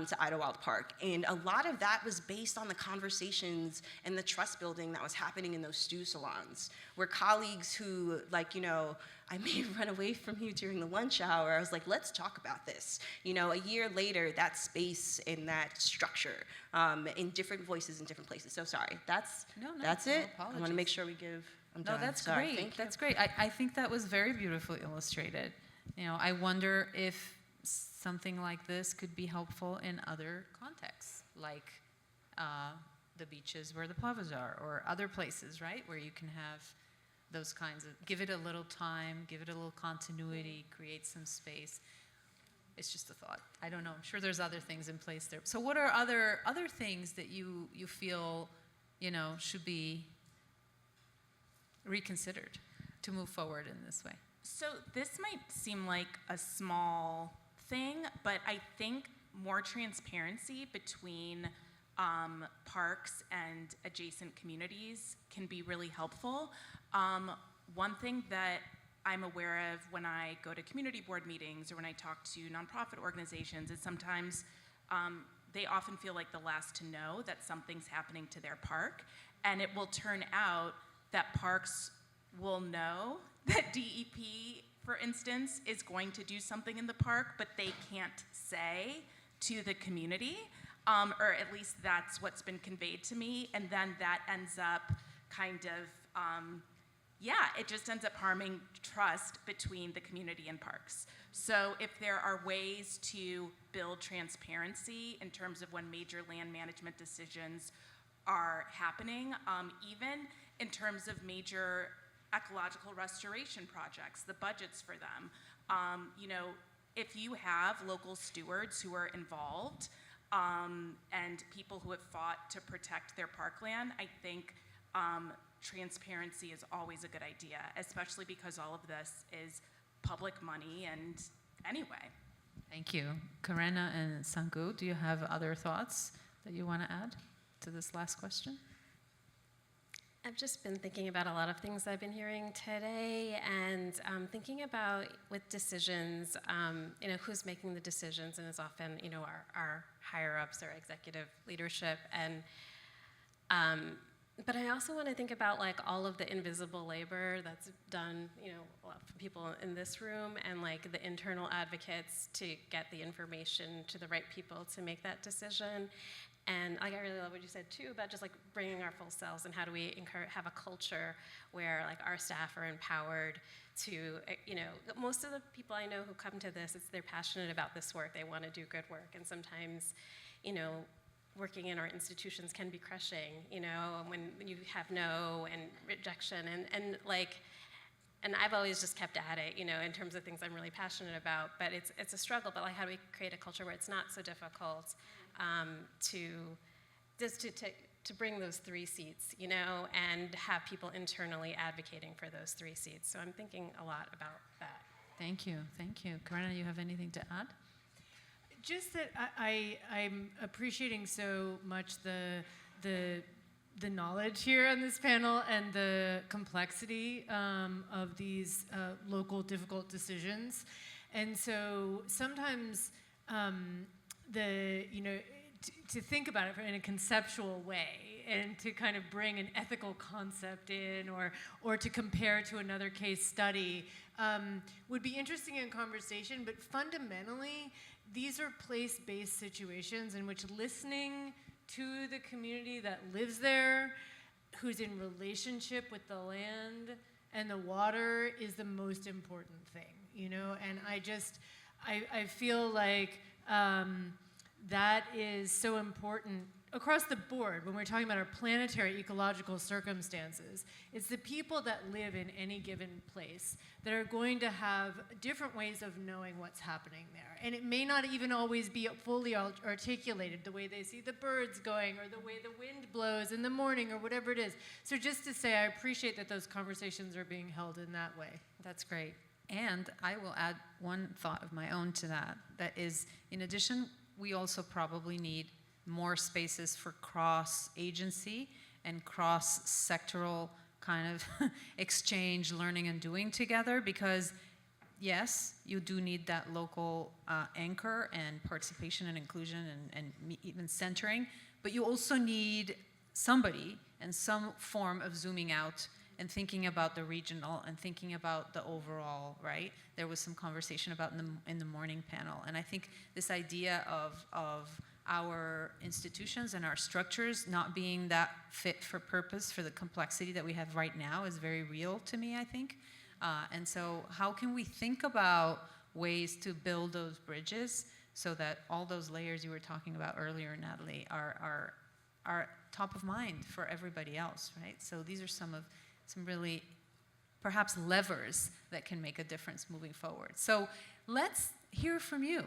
to Idlewild Park. And a lot of that was based on the conversations and the trust building that was happening in those stew salons, where colleagues who, like, you know, I may have run away from you during the lunch hour. I was like, let's talk about this. You know, a year later, that space and that structure in different voices in different places. So sorry, that's it. I want to make sure we give, I'm done. No, that's sorry. great. Thank you. That's great. I think that was very beautifully illustrated. You know, I wonder if something like this could be helpful in other contexts, like the beaches where the plovers are, or other places, right, where you can have those kinds of, give it a little time, give it a little continuity, create some space. It's just a thought. I don't know. I'm sure there's other things in place there. So what are other things that you feel, you know, should be reconsidered? to move forward in this way? So this might seem like a small thing, but I think more transparency between parks and adjacent communities can be really helpful. One thing that I'm aware of when I go to community board meetings or when I talk to nonprofit organizations is sometimes they often feel like the last to know that something's happening to their park, and it will turn out that parks will know that DEP, for instance, is going to do something in the park, but they can't say to the community, or at least that's what's been conveyed to me, and then that ends up kind of, it just ends up harming trust between the community and parks. So if there are ways to build transparency in terms of when major land management decisions are happening, even in terms of major ecological restoration projects, the budgets for them, if you have local stewards who are involved and people who have fought to protect their parkland, I think transparency is always a good idea, especially because all of this is public money and anyway. Thank you. Karena and Sangu, do you have other thoughts that you want to add to this last question? I've just been thinking about a lot of things I've been hearing today, and thinking about with decisions, who's making the decisions, and it's often, our higher ups, our executive leadership, and but I also want to think about like all of the invisible labor that's done, a lot of people in this room, and like the internal advocates to get the information to the right people to make that decision. And like I really love what you said too about just like bringing our full selves, and how do we have a culture where like our staff are empowered to, most of the people I know who come to this, they're passionate about this work, they want to do good work, and sometimes, working in our institutions can be crushing, when you have no and rejection, and I've always just kept at it, in terms of things I'm really passionate about, but it's a struggle, but like how do we create a culture where it's not so difficult to bring those 3 seats, and have people internally advocating for those 3 seats. So I'm thinking a lot about that. Thank you. Karena, you have anything to add? Just that I'm appreciating so much the knowledge here on this panel and the complexity of these local difficult decisions. And so sometimes to think about it in a conceptual way, and to kind of bring an ethical concept in, or to compare to another case study, would be interesting in conversation, but fundamentally, these are place-based situations in which listening to the community that lives there, who's in relationship with the land and the water, is the most important thing, And I feel like that is so important across the board when we're talking about our planetary ecological circumstances. It's the people that live in any given place that are going to have different ways of knowing what's happening there. And it may not even always be fully articulated, the way they see the birds going, or the way the wind blows in the morning, or whatever it is. So just to say, I appreciate that those conversations are being held in that way. That's great. And I will add one thought of my own to that. That is, in addition, we also probably need more spaces for cross-agency and cross-sectoral kind of exchange, learning and doing together, because yes, you do need that local anchor and participation and inclusion and even centering, but you also need somebody and some form of zooming out and thinking about the regional and thinking about the overall, right? There was some conversation about in the morning panel, and I think this idea of our institutions and our structures not being that fit for purpose for the complexity that we have right now is very real to me, I think. And so how can we think about ways to build those bridges so that all those layers you were talking about earlier, Natalie, are top of mind for everybody else, right? So these are some really perhaps levers that can make a difference moving forward. So let's hear from you.